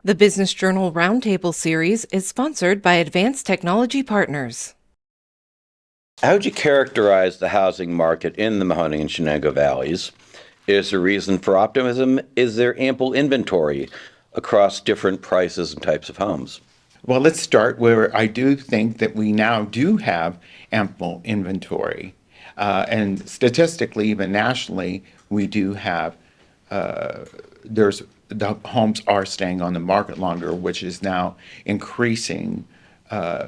The Business Journal Roundtable Series is sponsored by Advanced Technology Partners. How would you characterize the housing market in the Mahoning and Shenango valleys? Is there reason for optimism? Is there ample inventory across different prices and types of homes? Well, let's start where I do think that we now do have ample inventory. And statistically, even nationally, we do have, the homes are staying on the market longer, which is now increasing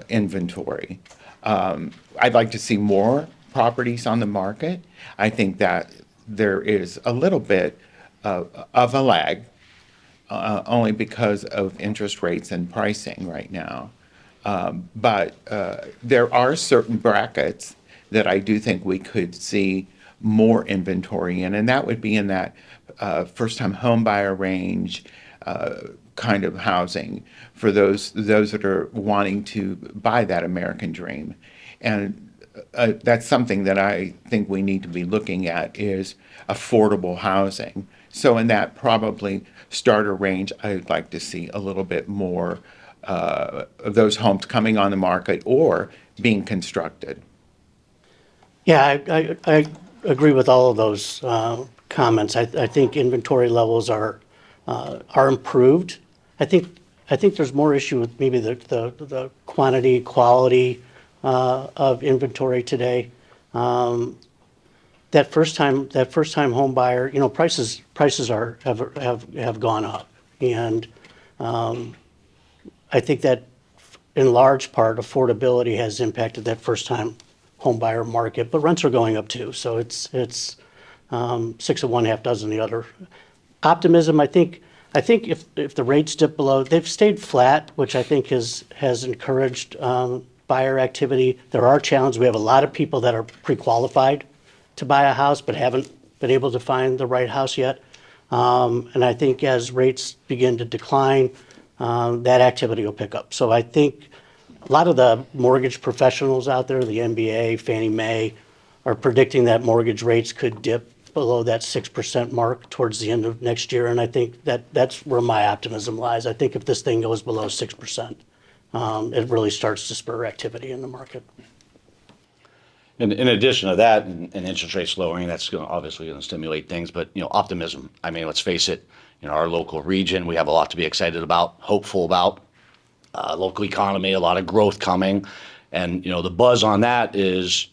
inventory. I'd like to see more properties on the market. I think that there is a little bit of a lag, only because of interest rates and pricing right now. But there are certain brackets that I do think we could see more inventory in, and that would be in that first-time home buyer range kind of housing for those that are wanting to buy that American dream. And that's something that I think we need to be looking at is affordable housing. So in that probably starter range, I'd like to see a little bit more of those homes coming on the market or being constructed. Yeah, I agree with all of those comments. I think inventory levels are improved. I think there's more issue with maybe the quantity, quality of inventory today. That first time home buyer, prices have gone up, and I think that in large part affordability has impacted that first time home buyer market, but rents are going up too. So it's six of one, half dozen the other. Optimism, I think if the rates dip below, they've stayed flat, which I think has encouraged buyer activity. There are challenges. We have a lot of people that are pre-qualified to buy a house but haven't been able to find the right house yet. And I think as rates begin to decline, that activity will pick up. So I think a lot of the mortgage professionals out there, the MBA, Fannie Mae, are predicting that mortgage rates could dip below that 6% mark towards the end of next year. And I think that's where my optimism lies. I think if this thing goes below 6%, it really starts to spur activity in the market. In addition to that, and interest rates lowering, that's obviously going to stimulate things. But optimism. I mean, let's face it. Our local region, we have a lot to be excited about, hopeful about. Local economy, a lot of growth coming, and the buzz on that is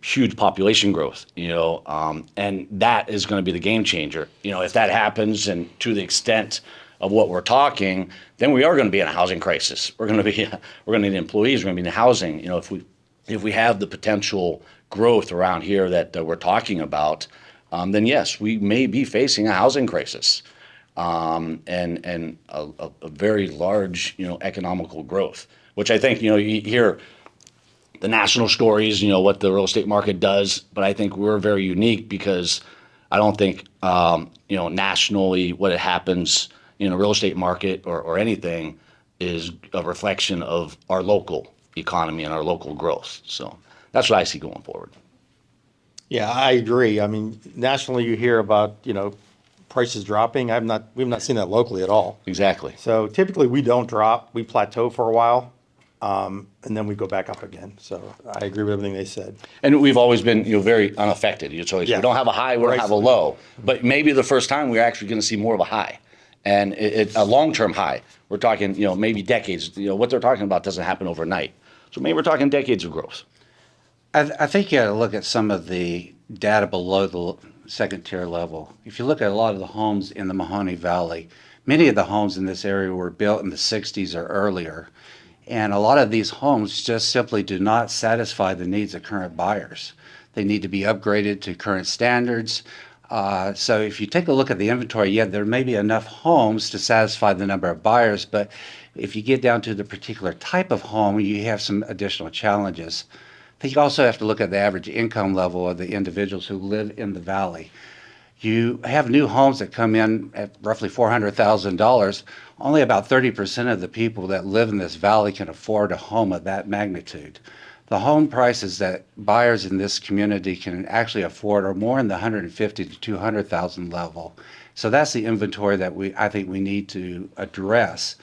huge population growth. And that is going to be the game changer. If that happens, and to the extent of what we're talking, then we are going to be in a housing crisis. We're going to need employees. We're going to be in housing. If we have the potential growth around here that we're talking about, then yes, we may be facing a housing crisis, and a very large economical growth. Which I think you hear the national stories, what the real estate market does, but I think we're very unique because I don't think nationally what happens in a real estate market or anything is a reflection of our local economy and our local growth. So that's what I see going forward. Yeah, I agree. I mean, nationally you hear about, prices dropping. We've not seen that locally at all. Exactly. So typically we don't drop. We plateau for a while, and then we go back up again. So I agree with everything they said. And we've always been, very unaffected. It's always, Yeah. we don't have a high, we don't have a low. But maybe the first time we're actually going to see more of a high. And a long-term high. We're talking, maybe decades. What they're talking about doesn't happen overnight. So maybe we're talking decades of growth. I think you got to look at some of the data below the second tier level. If you look at a lot of the homes in the Mahoning Valley, many of the homes in this area were built in the 60s or earlier. And a lot of these homes just simply do not satisfy the needs of current buyers. They need to be upgraded to current standards. So if you take a look at the inventory, yeah, there may be enough homes to satisfy the number of buyers, but if you get down to the particular type of home, you have some additional challenges. I think you also have to look at the average income level of the individuals who live in the valley. You have new homes that come in at roughly $400,000. Only about 30% of the people that live in this valley can afford a home of that magnitude. The home prices that buyers in this community can actually afford are more in the 150 to 200,000 level. So that's the inventory that I think we need to address.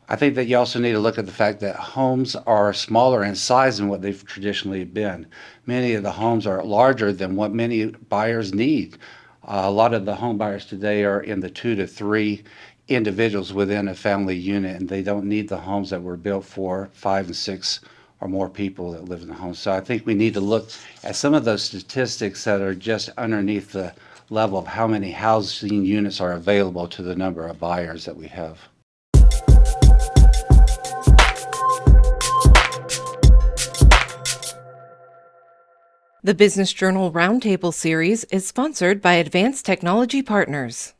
I think that you also need to look at the fact that homes are smaller in size than what they've traditionally been. Many of the homes are larger than what many buyers need. A lot of the home buyers today are in the 2 to 3 individuals within a family unit, and they don't need the homes that were built for 5 and 6 or more people that live in the home. So I think we need to look at some of those statistics that are just underneath the level of how many housing units are available to the number of buyers that we have. The Business Journal Roundtable Series is sponsored by Advanced Technology Partners.